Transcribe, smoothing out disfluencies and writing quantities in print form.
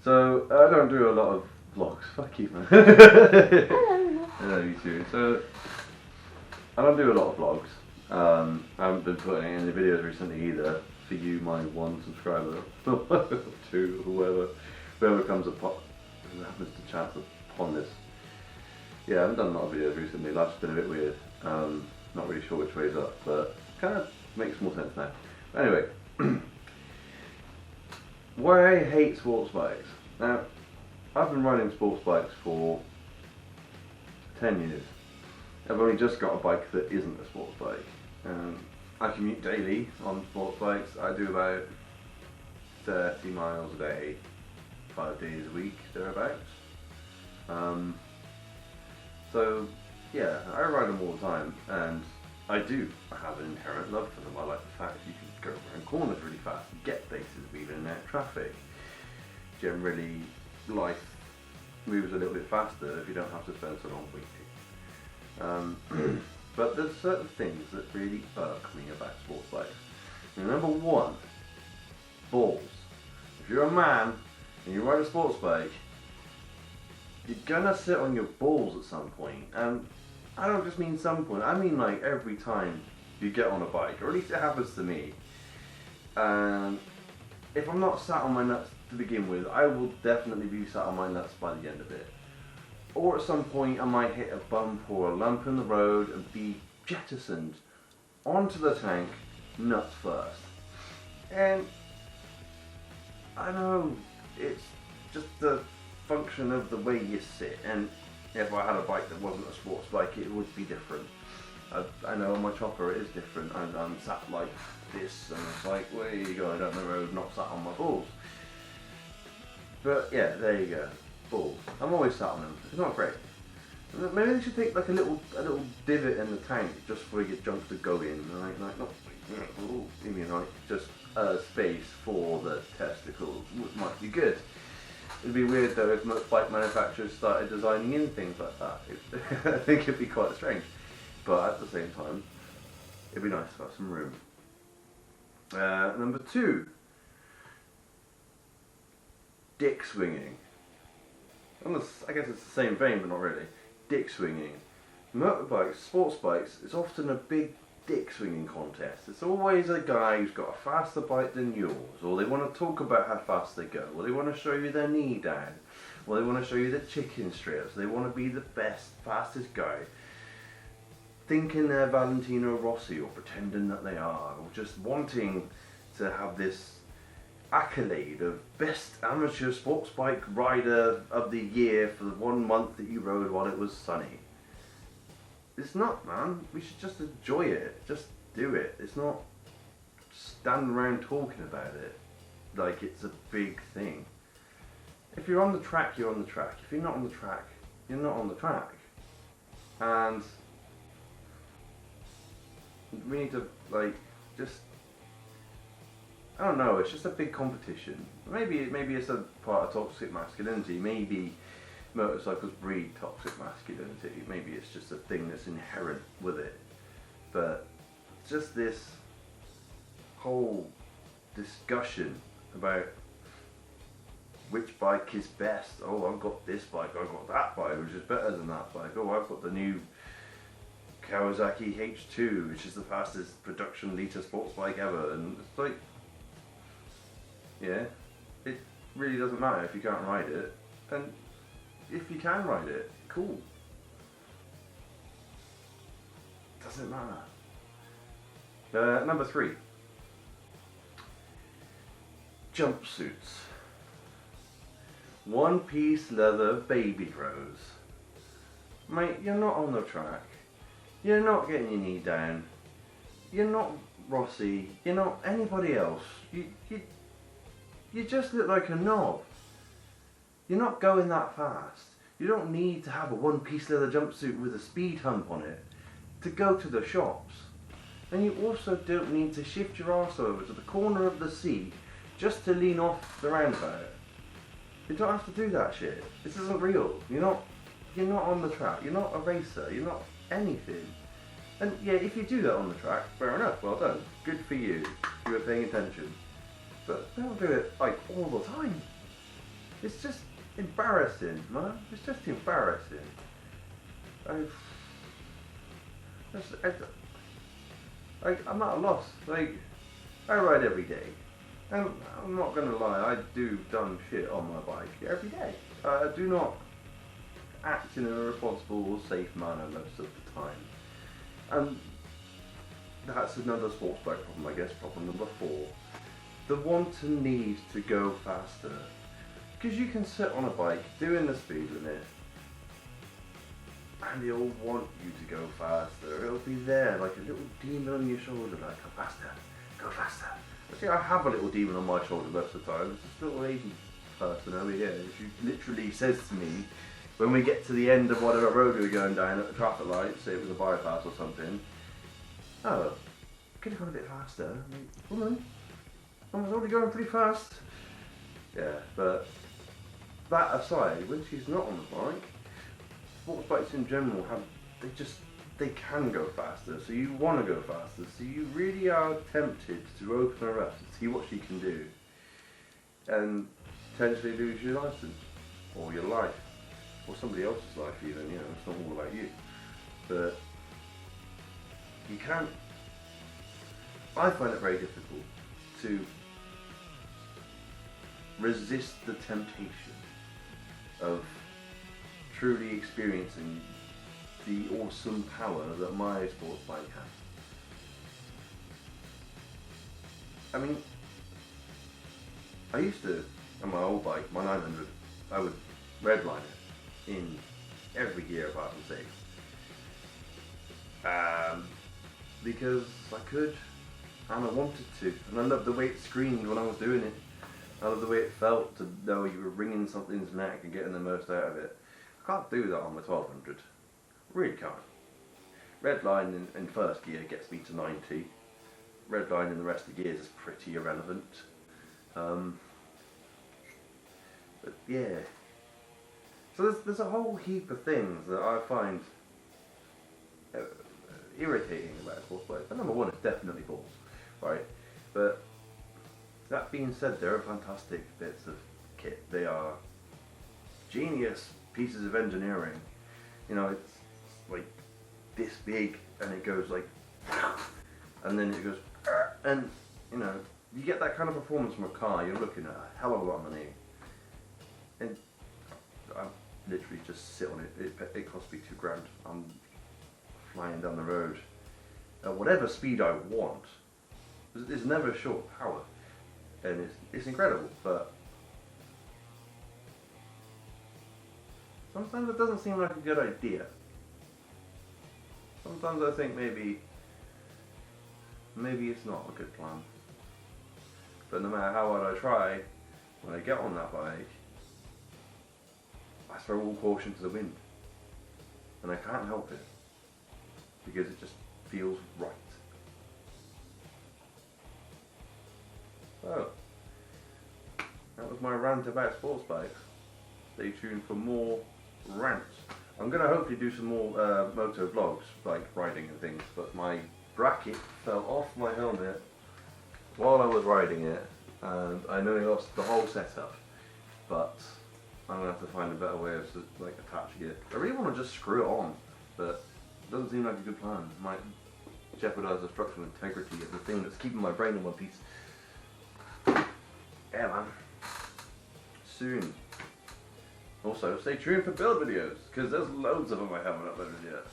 So I don't do a lot of vlogs. Fuck you, man. I know you too. So I don't do a lot of vlogs. I haven't been putting any videos recently either. For you, my one subscriber, or two, whoever comes upon, who happens to chance upon this. Yeah, I haven't done a lot of videos recently. Life's been a bit weird. Not really sure which way's up, but kind of makes more sense now. Anyway, why I hate sports bikes. Now, I've been riding sports bikes for 10 years. I've only just got a bike that isn't a sports bike. I commute daily on sports bikes. I do about 30 miles a day, 5 days a week, thereabouts. So yeah, I ride them all the time, and I have an inherent love for them. I like the fact you can go around corners really fast and get places even in that traffic. Generally, life moves a little bit faster if you don't have to spend so long waiting. But there's certain things that really irk me about sports bikes. Number one, balls. If you're a man and you ride a sports bike, you're gonna sit on your balls at some point. And I don't just mean some point, I mean like every time you get on a bike, or at least it happens to me. And if I'm not sat on my nuts to begin with, I will definitely be sat on my nuts by the end of it. Or at some point I might hit a bump or a lump in the road and be jettisoned onto the tank, nuts first. And I know it's just the function of the way you sit, and if I had a bike that wasn't a sports bike it would be different. I know on my chopper it is different. I'm sat like this and it's like, where are you going down the road, not sat on my balls. But yeah, there you go. Balls. I'm always sat on them. It's not great. Maybe they should take like a little divot in the tank just for your junk to go in, like not you mean like just a space for the testicles, which might be good. It'd be weird though if most bike manufacturers started designing in things like that. I think it'd be quite strange, but at the same time, it'd be nice to have some room. Number two, dick swinging. I guess it's the same vein, but not really. Dick swinging. Motorbikes, sports bikes, it's often a big dick swinging contest. It's always a guy who's got a faster bike than yours, or they want to talk about how fast they go, or they want to show you their knee down, or they want to show you the chicken strips. They want to be the best, fastest guy, thinking they're Valentino Rossi, or pretending that they are, or just wanting to have this accolade of best amateur sports bike rider of the year for the 1 month that you rode while it was sunny. It's not, man. We should just enjoy it. Just do it. It's not stand around talking about it like it's a big thing. If you're on the track, you're on the track. If you're not on the track, you're not on the track. And we need to just, I don't know, it's just a big competition. Maybe it's a part of toxic masculinity. Maybe motorcycles breed toxic masculinity. Maybe it's just a thing that's inherent with it. But just this whole discussion about which bike is best. Oh, I've got this bike, I've got that bike, which is better than that bike. Oh, I've got the new Kawasaki H2, which is the fastest production litre sports bike ever. And it's like, yeah, it really doesn't matter if you can't ride it. And if you can ride it, cool. Doesn't matter. Number three, jumpsuits. One-piece leather baby grows. Mate, you're not on the track. You're not getting your knee down. You're not Rossi. You're not anybody else. You just look like a knob. You're not going that fast. You don't need to have a one-piece leather jumpsuit with a speed hump on it to go to the shops. And you also don't need to shift your arse over to the corner of the seat just to lean off the roundabout. You don't have to do that shit. This isn't real. You're not on the track. You're not a racer. You're not anything. And yeah, if you do that on the track, fair enough. Well done. Good for you. You were paying attention. But don't do it like all the time. It's just embarrassing, man. It's just embarrassing. I'm at a loss. Like, I ride every day. And I'm not gonna lie, I do dumb shit on my bike every day. I do not act in a responsible or safe manner most of the time. And that's another sports bike problem, I guess, problem number 4. The want and need to go faster. Because you can sit on a bike doing the speed limit and it'll want you to go faster. It'll be there like a little demon on your shoulder, like, go faster, go faster. See, I have a little demon on my shoulder most of the time. It's this little Asian person over here who literally says to me, when we get to the end of whatever road we were going down at the traffic light, say it was a bypass or something, oh, could have gone a bit faster. I mean, woman, I was already going pretty fast. Yeah, but that aside, when she's not on the bike, sports bikes in general they can go faster, so you want to go faster, so you really are tempted to open her up to see what she can do and potentially lose your license or your life or somebody else's life even, you know, it's not all about you. But you can't, I find it very difficult to resist the temptation of truly experiencing the awesome power that my sports bike has. I mean, I used to, on my old bike, my 900, I would redline it in every gear apart from safe. Because I could, and I wanted to, and I loved the way it screamed when I was doing it. I loved the way it felt to know you were wringing something's neck and getting the most out of it. I can't do that on my 1200. Really can't. Red line in first gear gets me to 90. Red line in the rest of the gears is pretty irrelevant. But yeah. So there's a whole heap of things that I find irritating about a sports bike. But number 1 is definitely balls, right? But that being said, they're fantastic bits of kit. They are genius pieces of engineering. You know, it's like this big and it goes like, and then it goes, and you know, you get that kind of performance from a car, you're looking at a hell of a lot of money. And I literally just sit on it. It cost me £2,000. I'm flying down the road at whatever speed I want. There's never short power, and it's incredible. But sometimes it doesn't seem like a good idea. Sometimes I think maybe it's not a good plan. But no matter how hard I try, when I get on that bike, I throw all caution to the wind. And I can't help it. Because it just feels right. So, that was my rant about sports bikes. Stay tuned for more rants. I'm going to hopefully do some more moto vlogs, like riding and things, but my bracket fell off my helmet while I was riding it, and I nearly lost the whole setup, but I'm going to have to find a better way of like attaching it. I really want to just screw it on, but it doesn't seem like a good plan. It might jeopardize the structural integrity of the thing that's keeping my brain in one piece. Yeah, man. Soon. Also, stay tuned for build videos, because there's loads of them I haven't uploaded yet.